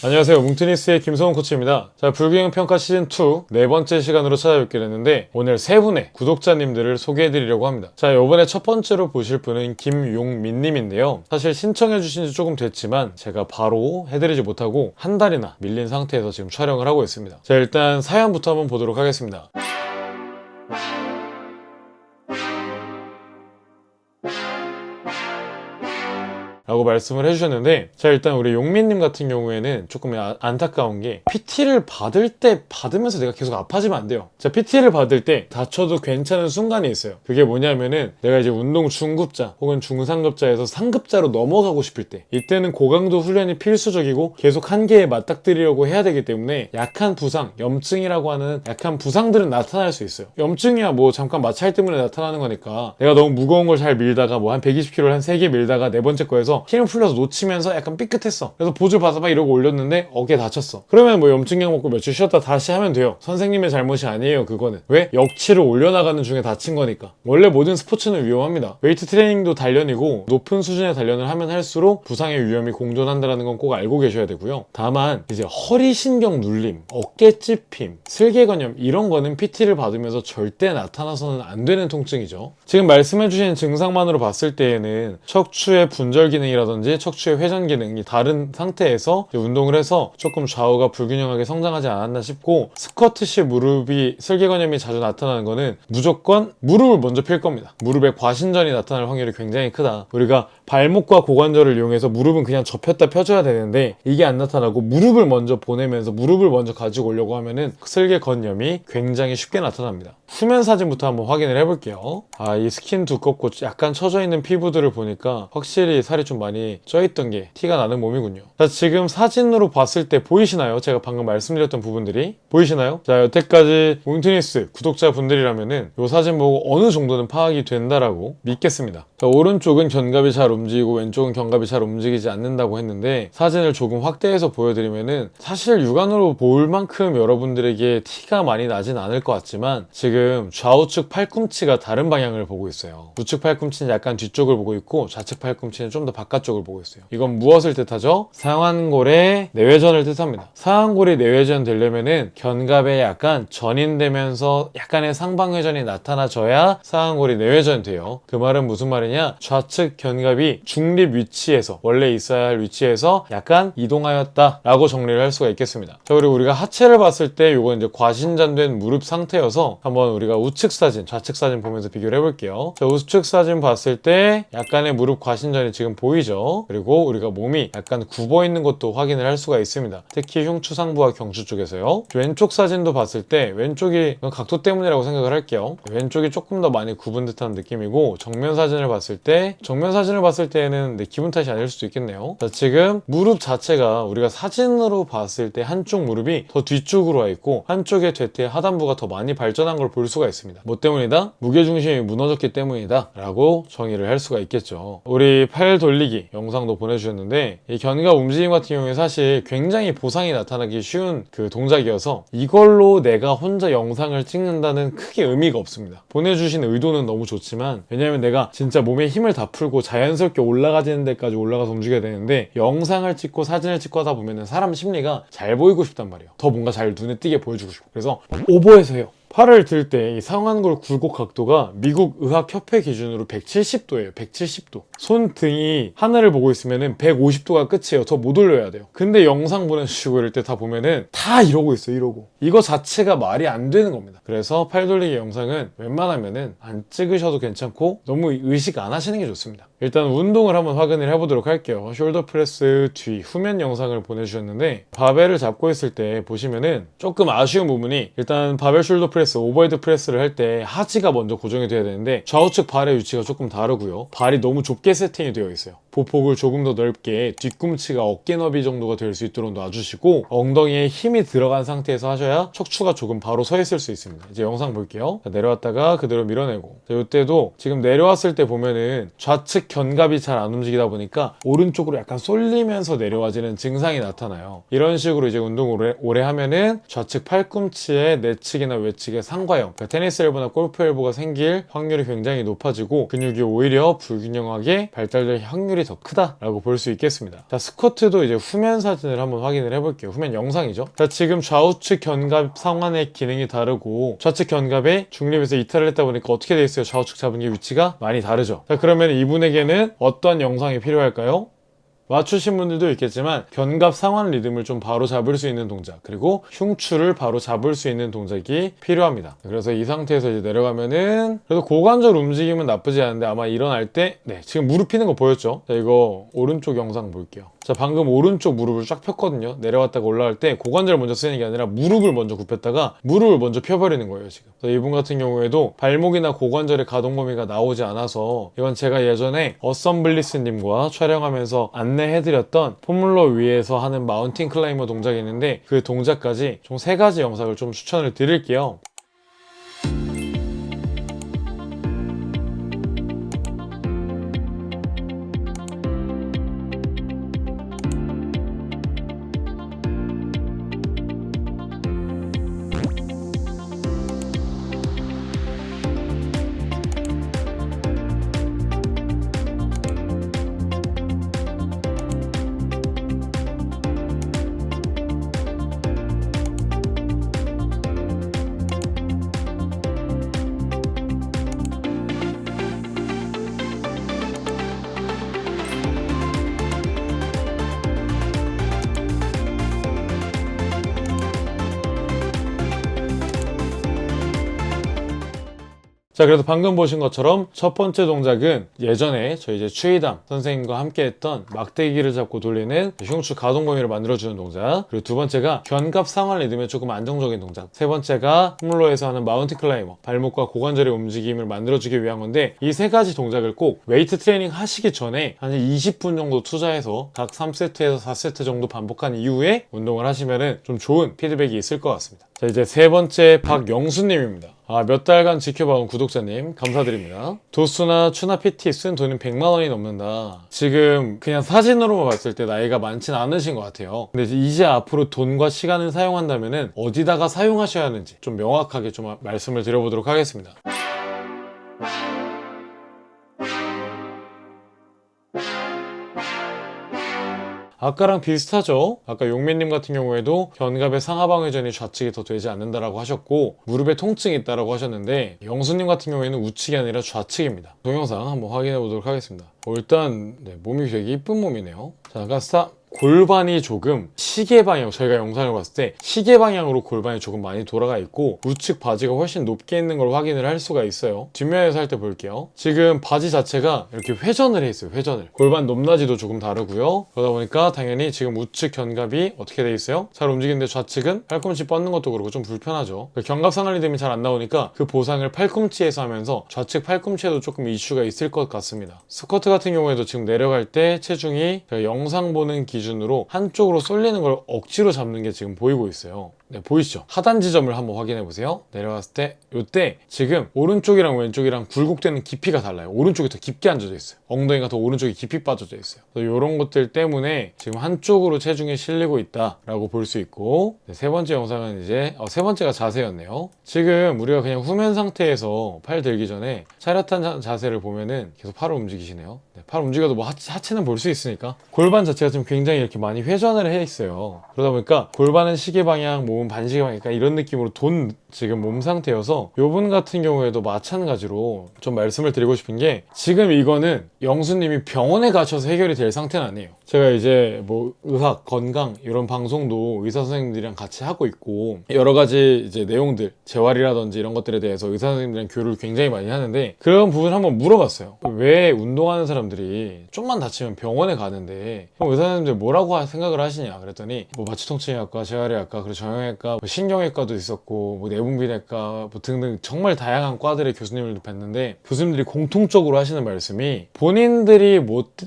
안녕하세요. 뭉트니스의 김성훈 코치입니다. 자, 불균형 평가 시즌2 네 번째 시간으로 찾아뵙게 됐는데 오늘 세 분의 구독자님들을 소개해드리려고 합니다. 자, 이번에 첫 번째로 보실 분은 김용민님인데요. 사실 신청해주신 지 조금 됐지만 제가 바로 해드리지 못하고 한 달이나 밀린 상태에서 지금 촬영을 하고 있습니다. 자, 일단 사연부터 한번 보도록 하겠습니다. 라고 말씀을 해주셨는데, 자, 일단 우리 용민님 같은 경우에는 조금 안타까운 게 PT를 받을 때 받으면서 내가 계속 아파지면 안 돼요. 자, PT를 받을 때 다쳐도 괜찮은 순간이 있어요. 그게 뭐냐면은 내가 이제 운동 중급자 혹은 중상급자에서 상급자로 넘어가고 싶을 때, 이때는 고강도 훈련이 필수적이고 계속 한계에 맞닥뜨리려고 해야 되기 때문에 약한 부상, 염증이라고 하는 약한 부상들은 나타날 수 있어요. 염증이야 뭐 잠깐 마찰 때문에 나타나는 거니까, 내가 너무 무거운 걸 잘 밀다가 뭐 한 120kg를 한 3개 밀다가 네 번째 거에서 힘을 풀려서 놓치면서 약간 삐끗했어. 그래서 보조 받아봐 이러고 올렸는데 어깨에 다쳤어. 그러면 뭐 염증약 먹고 며칠 쉬었다 다시 하면 돼요. 선생님의 잘못이 아니에요. 그거는 왜? 역치를 올려나가는 중에 다친 거니까. 원래 모든 스포츠는 위험합니다. 웨이트 트레이닝도 단련이고 높은 수준의 단련을 하면 할수록 부상의 위험이 공존한다는 건 꼭 알고 계셔야 되고요. 다만 이제 허리 신경 눌림, 어깨 찝힘, 슬개건염 이런 거는 PT를 받으면서 절대 나타나서는 안 되는 통증이죠. 지금 말씀해주신 증상만으로 봤을 때에는 척추의 분절 기능이라든지 척추의 회전 기능이 다른 상태에서 운동을 해서 조금 좌우가 불균형하게 성장하지 않았나 싶고, 스쿼트 시 무릎이 슬개건염이 자주 나타나는 거는 무조건 무릎을 먼저 필 겁니다. 무릎에 과신전이 나타날 확률이 굉장히 크다. 우리가 발목과 고관절을 이용해서 무릎은 그냥 접혔다 펴줘야 되는데 이게 안 나타나고 무릎을 먼저 보내면서 무릎을 먼저 가지고 오려고 하면은 슬개건염이 굉장히 쉽게 나타납니다. 수면 사진부터 한번 확인을 해볼게요. 이 스킨 두껍고 약간 처져 있는 피부들을 보니까 확실히 살이 좀 많이 쪄있던 게 티가 나는 몸이군요. 자, 지금 사진으로 봤을 때 보이시나요? 제가 방금 말씀드렸던 부분들이 보이시나요? 자, 여태까지 뭉트니스 구독자분들이라면은 이 사진 보고 어느 정도는 파악이 된다라고 믿겠습니다. 자, 오른쪽은 견갑이 잘 움직이고 왼쪽은 견갑이 잘 움직이지 않는다고 했는데, 사진을 조금 확대해서 보여드리면은 사실 육안으로 볼 만큼 여러분들에게 티가 많이 나진 않을 것 같지만, 지금 좌우측 팔꿈치가 다른 방향을 보고 있어요. 우측 팔꿈치는 약간 뒤쪽을 보고 있고 좌측 팔꿈치는 좀 더 바깥쪽을 보고 있어요. 이건 무엇을 뜻하죠? 상완골의 내외전을 뜻합니다. 상완골이 내외전 되려면은 견갑에 약간 전인되면서 약간의 상방회전이 나타나줘야 상완골이 내외전이 돼요. 그 말은 무슨 말이냐? 좌측 견갑이 중립 위치에서, 원래 있어야 할 위치에서 약간 이동하였다 라고 정리를 할 수가 있겠습니다. 자, 그리고 우리가 하체를 봤을 때 이건 이제 과신전된 무릎 상태여서 한번 우리가 우측 사진, 좌측 사진 보면서 비교를 해볼게요. 자, 우측 사진 봤을 때 약간의 무릎 과신전이 지금 보이죠? 그리고 우리가 몸이 약간 굽어 있는 것도 확인을 할 수가 있습니다. 특히 흉추 상부와 경추 쪽에서요. 왼쪽 사진도 봤을 때 왼쪽이 각도 때문이라고 생각을 할게요. 왼쪽이 조금 더 많이 굽은 듯한 느낌이고, 정면 사진을 봤을 때는 기분 탓이 아닐 수도 있겠네요. 자, 지금 무릎 자체가 우리가 사진으로 봤을 때 한쪽 무릎이 더 뒤쪽으로 와 있고 한쪽의 뒤태 하단부가 더 많이 발전한 걸 볼 수가 있습니다. 뭐 때문이다? 무게중심이 무너졌기 때문이다 라고 정의를 할 수가 있겠죠. 우리 팔 돌리기 영상도 보내주셨는데, 이 견갑 움직임 같은 경우에 사실 굉장히 보상이 나타나기 쉬운 그 동작이어서 이걸로 내가 혼자 영상을 찍는다는 크게 의미가 없습니다. 보내주신 의도는 너무 좋지만, 왜냐면 내가 진짜 몸에 힘을 다 풀고 자연스럽게 올라가지는 데까지 올라가서 움직여야 되는데, 영상을 찍고 사진을 찍고 하다 보면은 사람 심리가 잘 보이고 싶단 말이에요. 더 뭔가 잘 눈에 띄게 보여주고 싶고, 그래서 오버해서 해요. 팔을 들 때 이 상완골 굴곡 각도가 미국 의학협회 기준으로 170도예요. 170도. 손등이 하늘을 보고 있으면은 150도가 끝이에요. 더 못 올려야 돼요. 근데 영상 보내주시고 이럴 때 다 보면은 다 이러고 있어요. 이러고. 이거 자체가 말이 안 되는 겁니다. 그래서 팔 돌리기 영상은 웬만하면은 안 찍으셔도 괜찮고 너무 의식 안 하시는 게 좋습니다. 일단 운동을 한번 확인을 해보도록 할게요. 숄더 프레스 뒤 후면 영상을 보내주셨는데, 바벨을 잡고 있을 때 보시면은 조금 아쉬운 부분이, 일단 바벨 숄더 프레스, 오버헤드 프레스를 할 때 하지가 먼저 고정이 돼야 되는데 좌우측 발의 위치가 조금 다르고요. 발이 너무 좁게 세팅이 되어 있어요. 보폭을 조금 더 넓게 뒤꿈치가 어깨 너비 정도가 될 수 있도록 놔주시고, 엉덩이에 힘이 들어간 상태에서 하셔야 척추가 조금 바로 서 있을 수 있습니다. 이제 영상 볼게요. 자, 내려왔다가 그대로 밀어내고, 자, 이때도 지금 내려왔을 때 보면은 좌측 견갑이 잘 안 움직이다 보니까 오른쪽으로 약간 쏠리면서 내려와지는 증상이 나타나요. 이런 식으로 이제 운동을 오래 하면은 좌측 팔꿈치의 내측이나 외측의 상과형, 그러니까 테니스 엘보나 골프 엘보가 생길 확률이 굉장히 높아지고 근육이 오히려 불균형하게 발달될 확률이 더 크다라고 볼 수 있겠습니다. 자, 스쿼트도 이제 후면 사진을 한번 확인을 해볼게요. 후면 영상이죠. 자, 지금 좌우측 견갑 상완의 기능이 다르고 좌측 견갑에 중립에서 이탈을 했다 보니까 어떻게 돼 있어요? 좌우측 잡은 게 위치가 많이 다르죠. 자, 그러면 이분에게는 어떤 영상이 필요할까요? 맞추신 분들도 있겠지만 견갑 상완 리듬을 좀 바로 잡을 수 있는 동작, 그리고 흉추를 바로 잡을 수 있는 동작이 필요합니다. 그래서 이 상태에서 이제 내려가면은 그래도 고관절 움직임은 나쁘지 않은데 아마 일어날 때 지금 무릎 피는 거 보였죠? 자, 이거 오른쪽 영상 볼게요. 자, 방금 오른쪽 무릎을 쫙 폈거든요. 내려갔다가 올라갈 때 고관절을 먼저 쓰는 게 아니라 무릎을 먼저 굽혔다가 무릎을 먼저 펴버리는 거예요, 지금. 그래서 이분 같은 경우에도 발목이나 고관절의 가동 범위가 나오지 않아서 이건 제가 예전에 어썸블리스님과 촬영하면서 안내해드렸던 폼롤러 위에서 하는 마운틴 클라이머 동작이 있는데 그 동작까지 총 3가지 영상을 좀 추천을 드릴게요. 자, 그래서 방금 보신 것처럼 첫 번째 동작은 예전에 저희 이제 추이담 선생님과 함께 했던 막대기를 잡고 돌리는 흉추 가동 범위를 만들어주는 동작, 그리고 두 번째가 견갑 상완 리듬의 조금 안정적인 동작, 세 번째가 홈롤러에서 하는 마운틴 클라이머, 발목과 고관절의 움직임을 만들어주기 위한 건데 이 3가지 동작을 꼭 웨이트 트레이닝 하시기 전에 한 20분 정도 투자해서 각 3세트에서 4세트 정도 반복한 이후에 운동을 하시면은 좀 좋은 피드백이 있을 것 같습니다. 자, 이제 세 번째 박영수님입니다. 몇 달간 지켜봐온 구독자님 감사드립니다. 도수나 추나 PT 쓴 돈은 100만 원이 넘는다. 지금 그냥 사진으로만 봤을 때 나이가 많진 않으신 것 같아요. 근데 이제 앞으로 돈과 시간을 사용한다면은 어디다가 사용하셔야 하는지 좀 명확하게 좀 말씀을 드려보도록 하겠습니다. 아까랑 비슷하죠? 아까 용민님 같은 경우에도 견갑의 상하방회전이 좌측이 더 되지 않는다라고 하셨고 무릎에 통증이 있다라고 하셨는데 영수님 같은 경우에는 우측이 아니라 좌측입니다. 동영상 한번 확인해 보도록 하겠습니다. 일단 몸이 되게 이쁜 몸이네요. 자, 잠깐 스탑. 골반이 조금 시계 방향, 저희가 영상을 봤을 때 시계 방향으로 골반이 조금 많이 돌아가 있고 우측 바지가 훨씬 높게 있는 걸 확인을 할 수가 있어요. 뒷면에서 할 때 볼게요. 지금 바지 자체가 이렇게 회전을 해 있어요. 회전을. 골반 높낮이도 조금 다르고요. 그러다 보니까 당연히 지금 우측 견갑이 어떻게 돼 있어요? 잘 움직이는데 좌측은 팔꿈치 뻗는 것도 그렇고 좀 불편하죠. 견갑 상하 리듬이 잘 안 나오니까 그 보상을 팔꿈치에서 하면서 좌측 팔꿈치에도 조금 이슈가 있을 것 같습니다. 스쿼트 같은 경우에도 지금 내려갈 때 체중이 영상 보는 기준으로 한쪽으로 쏠리는 걸 억지로 잡는 게 지금 보이고 있어요. 보이시죠? 하단 지점을 한번 확인해 보세요. 내려갔을 때 이때 지금 오른쪽이랑 왼쪽이랑 굴곡되는 깊이가 달라요. 오른쪽이 더 깊게 앉아져 있어요. 엉덩이가 더 오른쪽이 깊이 빠져져 있어요. 이런 것들 때문에 지금 한쪽으로 체중이 실리고 있다라고 볼 수 있고, 세 번째 영상은 이제 세 번째가 자세였네요. 지금 우리가 그냥 후면 상태에서 팔 들기 전에 차렷한 자세를 보면은 계속 팔을 움직이시네요. 팔 움직여도 뭐 하체는 볼 수 있으니까 골반 자체가 지금 굉장히 이렇게 많이 회전을 해 있어요. 그러다 보니까 골반은 시계 방향, 몸은 반시계 방향, 이런 느낌으로 돈 지금 몸 상태여서 요분 같은 경우에도 마찬가지로 좀 말씀을 드리고 싶은 게, 지금 이거는 영수님이 병원에 가셔서 해결이 될 상태는 아니에요. 제가 이제 뭐 의학, 건강 이런 방송도 의사 선생님들이랑 같이 하고 있고 여러 가지 이제 내용들, 재활이라든지 이런 것들에 대해서 의사 선생님들이랑 교류를 굉장히 많이 하는데, 그런 부분 한번 물어봤어요. 왜 운동하는 사람들이 좀만 다치면 병원에 가는데 그럼 의사 선생님들 뭐라고 생각을 하시냐 그랬더니, 뭐 마취통증의학과, 재활의학과, 그리고 정형외과, 뭐 신경외과도 있었고 뭐 내분비내과 뭐 등등 정말 다양한 과들의 교수님을 뵀는데, 교수님들이 공통적으로 하시는 말씀이 본인들이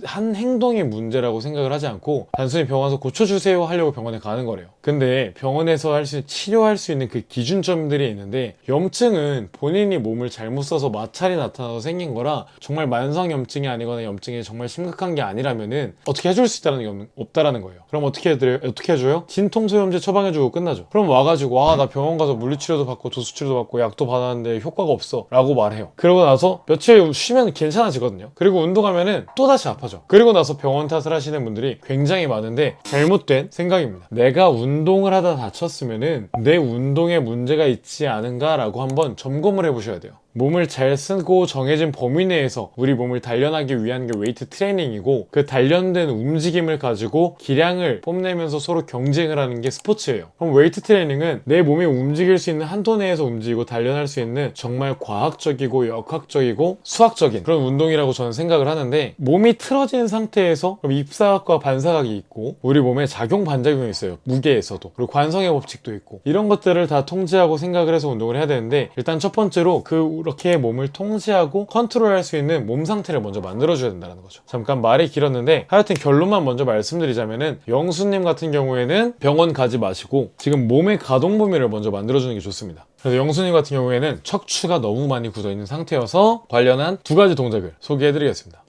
한 행동이 문제라고 생각을 하지 않고 단순히 병원 와서 고쳐주세요 하려고 병원에 가는 거래요. 근데 병원에서 치료할 수 있는 그 기준점들이 있는데, 염증은 본인이 몸을 잘못 써서 마찰이 나타나서 생긴 거라 정말 만성 염증이 아니거나 염증이 정말 심각한 게 아니라면은 어떻게 해줄 수 있다는 게 없다라는 거예요. 그럼 어떻게 해줘요? 진통소염제 처방해주고 끝나죠. 그럼 와가지고 나 병원 가서 물리치료도 받고 도수치료도 받고 약도 받았는데 효과가 없어 라고 말해요. 그러고 나서 며칠 쉬면 괜찮아지거든요. 그리고 운동하면은 또다시 아파져. 그리고 나서 병원 탓을 하시는 분들이 굉장히 많은데 잘못된 생각입니다. 내가 운동을 하다 다쳤으면은 내 운동에 문제가 있지 않은가 라고 한번 점검을 해보셔야 돼요. 몸을 잘 쓰고 정해진 범위 내에서 우리 몸을 단련하기 위한 게 웨이트 트레이닝이고, 그 단련된 움직임을 가지고 기량을 뽐내면서 서로 경쟁을 하는 게 스포츠예요. 그럼 웨이트 트레이닝은 내 몸이 움직일 수 있는 한도 내에서 움직이고 단련할 수 있는 정말 과학적이고 역학적이고 수학적인 그런 운동이라고 저는 생각을 하는데, 몸이 틀어진 상태에서 그럼 입사각과 반사각이 있고 우리 몸에 작용 반작용이 있어요. 무게에서도. 그리고 관성의 법칙도 있고, 이런 것들을 다 통제하고 생각을 해서 운동을 해야 되는데, 일단 첫 번째로 그렇게 몸을 통제하고 컨트롤할 수 있는 몸 상태를 먼저 만들어줘야 된다는 거죠. 잠깐 말이 길었는데 하여튼 결론만 먼저 말씀드리자면은, 영수님 같은 경우에는 병원 가지 마시고 지금 몸의 가동 범위를 먼저 만들어주는 게 좋습니다. 그래서 영수님 같은 경우에는 척추가 너무 많이 굳어있는 상태여서 관련한 2가지 동작을 소개해드리겠습니다.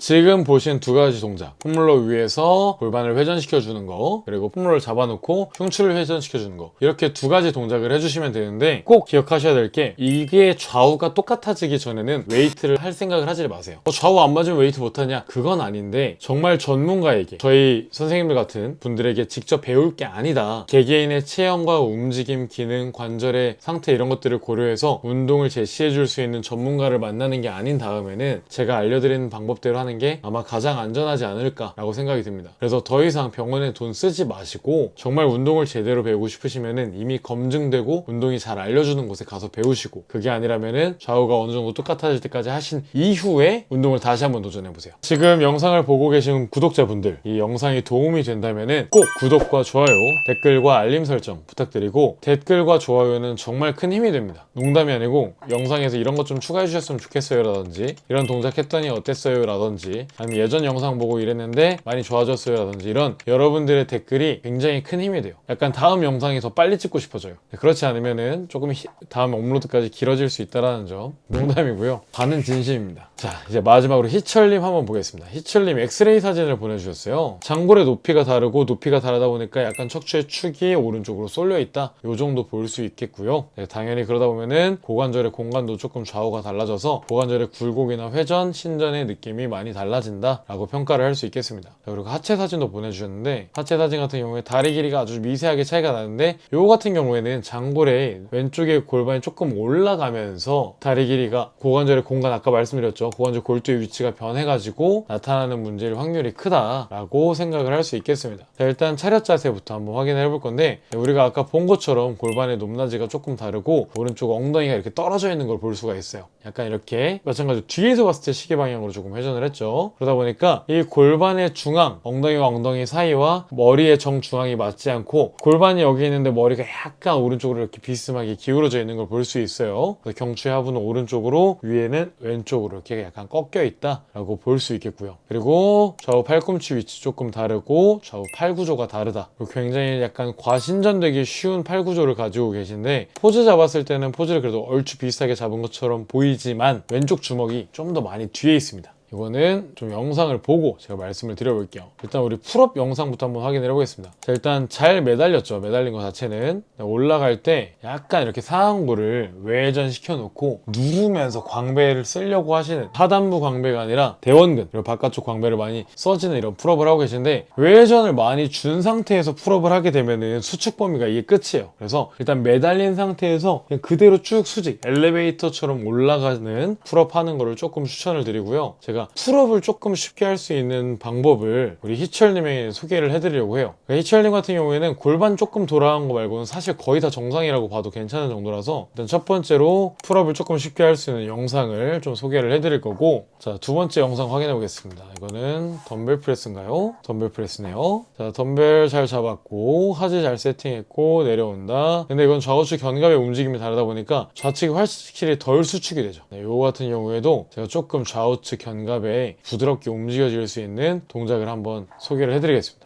지금 보신 2가지 동작, 폼롤러 위에서 골반을 회전시켜주는 거, 그리고 폼롤러를 잡아놓고 흉추를 회전시켜주는 거, 이렇게 2가지 동작을 해주시면 되는데, 꼭 기억하셔야 될 게, 이게 좌우가 똑같아지기 전에는 웨이트를 할 생각을 하지 마세요. 좌우 안 맞으면 웨이트 못하냐? 그건 아닌데, 정말 전문가에게, 저희 선생님들 같은 분들에게 직접 배울 게 아니다, 개개인의 체형과 움직임, 기능, 관절의 상태 이런 것들을 고려해서 운동을 제시해줄 수 있는 전문가를 만나는 게 아닌 다음에는 제가 알려드리는 방법대로 하는 게 아마 가장 안전하지 않을까라고 생각이 듭니다. 그래서 더 이상 병원에 돈 쓰지 마시고, 정말 운동을 제대로 배우고 싶으시면은 이미 검증되고 운동이 잘 알려주는 곳에 가서 배우시고, 그게 아니라면은 좌우가 어느 정도 똑같아질 때까지 하신 이후에 운동을 다시 한번 도전해보세요. 지금 영상을 보고 계신 구독자분들, 이 영상이 도움이 된다면은 꼭 구독과 좋아요, 댓글과 알림 설정 부탁드리고, 댓글과 좋아요는 정말 큰 힘이 됩니다. 농담이 아니고 영상에서 이런 것 좀 추가해 주셨으면 좋겠어요 라든지, 이런 동작 했더니 어땠어요 라든지, 아니면 예전 영상 보고 이랬는데 많이 좋아졌어요 라든지, 이런 여러분들의 댓글이 굉장히 큰 힘이 돼요. 약간 다음 영상이 더 빨리 찍고 싶어져요. 그렇지 않으면은 조금 다음 업로드까지 길어질 수 있다는 점. 농담이고요. 반은 진심입니다. 자, 이제 마지막으로 희철님 한번 보겠습니다. 희철님 엑스레이 사진을 보내주셨어요. 장골의 높이가 다르고, 높이가 다르다 보니까 약간 척추의 축이 오른쪽으로 쏠려 있다, 요 정도 볼 수 있겠고요. 네, 당연히 그러다 보면은 고관절의 공간도 조금 좌우가 달라져서 고관절의 굴곡이나 회전, 신전의 느낌이 많이 달라진다 라고 평가를 할 수 있겠습니다. 자, 그리고 하체 사진도 보내주셨는데, 하체 사진 같은 경우에 다리 길이가 아주 미세하게 차이가 나는데, 요거 같은 경우에는 장골의 왼쪽에 골반이 조금 올라가면서 다리 길이가, 고관절의 공간 아까 말씀드렸죠, 고관절 골두의 위치가 변해가지고 나타나는 문제일 확률이 크다라고 생각을 할 수 있겠습니다. 자, 일단 차렷 자세부터 한번 확인을 해볼 건데, 우리가 아까 본 것처럼 골반의 높낮이가 조금 다르고 오른쪽 엉덩이가 이렇게 떨어져 있는 걸 볼 수가 있어요. 약간 이렇게 마찬가지로 뒤에서 봤을 때 시계 방향으로 조금 회전을 했죠. 그러다 보니까 이 골반의 중앙, 엉덩이와 엉덩이 사이와 머리의 정중앙이 맞지 않고, 골반이 여기 있는데 머리가 약간 오른쪽으로 이렇게 비스듬하게 기울어져 있는 걸 볼 수 있어요. 그래서 경추의 하부는 오른쪽으로, 위에는 왼쪽으로 이렇게 약간 꺾여 있다라고 볼 수 있겠고요. 그리고 좌우 팔꿈치 위치 조금 다르고 좌우 팔 구조가 다르다. 굉장히 약간 과신전되기 쉬운 팔 구조를 가지고 계신데, 포즈 잡았을 때는 포즈를 그래도 얼추 비슷하게 잡은 것처럼 보이지만 왼쪽 주먹이 좀 더 많이 뒤에 있습니다. 이거는 좀 영상을 보고 제가 말씀을 드려볼게요. 일단 우리 풀업 영상부터 한번 확인을 해보겠습니다. 자, 일단 잘 매달렸죠. 매달린 것 자체는 올라갈 때 약간 이렇게 상안구를 외전시켜 놓고 누르면서 광배를 쓰려고 하시는, 하단부 광배가 아니라 대원근 그리고 바깥쪽 광배를 많이 써지는 이런 풀업을 하고 계신데, 외전을 많이 준 상태에서 풀업을 하게 되면은 수축 범위가 이게 끝이에요. 그래서 일단 매달린 상태에서 그냥 그대로 쭉 수직 엘리베이터처럼 올라가는 풀업 하는 거를 조금 추천을 드리고요. 제가 풀업을 조금 쉽게 할 수 있는 방법을 우리 희철님에게 소개를 해드리려고 해요. 그러니까 희철님 같은 경우에는 골반 조금 돌아간 거 말고는 사실 거의 다 정상이라고 봐도 괜찮은 정도라서, 일단 첫 번째로 풀업을 조금 쉽게 할 수 있는 영상을 좀 소개를 해드릴 거고, 자, 두 번째 영상 확인해 보겠습니다. 이거는 덤벨 프레스인가요? 덤벨 프레스네요. 자, 덤벨 잘 잡았고 하지 잘 세팅했고 내려온다. 근데 이건 좌우측 견갑의 움직임이 다르다 보니까 좌측이 확실히 덜 수축이 되죠. 네, 요거 같은 경우에도 제가 조금 좌우측 견갑에 부드럽게 움직여질 수 있는 동작을 한번 소개를 해드리겠습니다.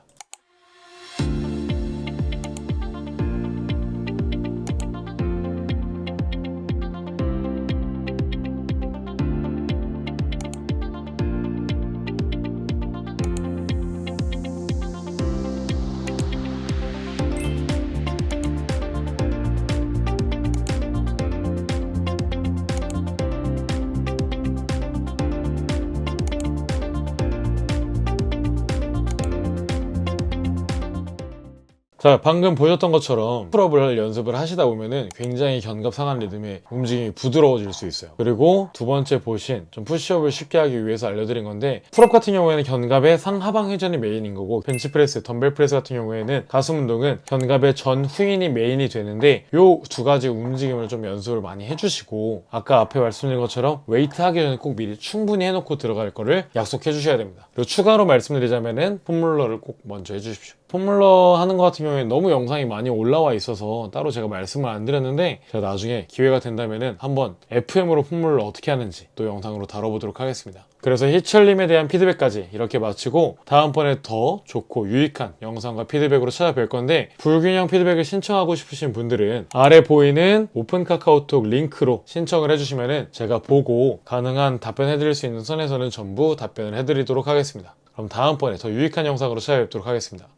자, 방금 보셨던 것처럼 풀업을 할 연습을 하시다 보면은 굉장히 견갑 상한 리듬의 움직임이 부드러워질 수 있어요. 그리고 두 번째 보신 좀 푸시업을 쉽게 하기 위해서 알려드린 건데, 풀업 같은 경우에는 견갑의 상하방 회전이 메인인 거고, 벤치프레스, 덤벨프레스 같은 경우에는 가슴 운동은 견갑의 전 후인이 메인이 되는데, 요 두 가지 움직임을 좀 연습을 많이 해주시고, 아까 앞에 말씀드린 것처럼 웨이트 하기 전에 꼭 미리 충분히 해놓고 들어갈 거를 약속해 주셔야 됩니다. 그리고 추가로 말씀드리자면은 폼롤러를 꼭 먼저 해주십시오. 폼롤러 하는 것 같은 경우에 너무 영상이 많이 올라와 있어서 따로 제가 말씀을 안 드렸는데, 제가 나중에 기회가 된다면은 한번 FM으로 폼롤러 어떻게 하는지 또 영상으로 다뤄보도록 하겠습니다. 그래서 희철님에 대한 피드백까지 이렇게 마치고, 다음번에 더 좋고 유익한 영상과 피드백으로 찾아뵐 건데, 불균형 피드백을 신청하고 싶으신 분들은 아래 보이는 오픈 카카오톡 링크로 신청을 해주시면은 제가 보고 가능한 답변해드릴 수 있는 선에서는 전부 답변을 해드리도록 하겠습니다. 그럼 다음번에 더 유익한 영상으로 찾아뵙도록 하겠습니다.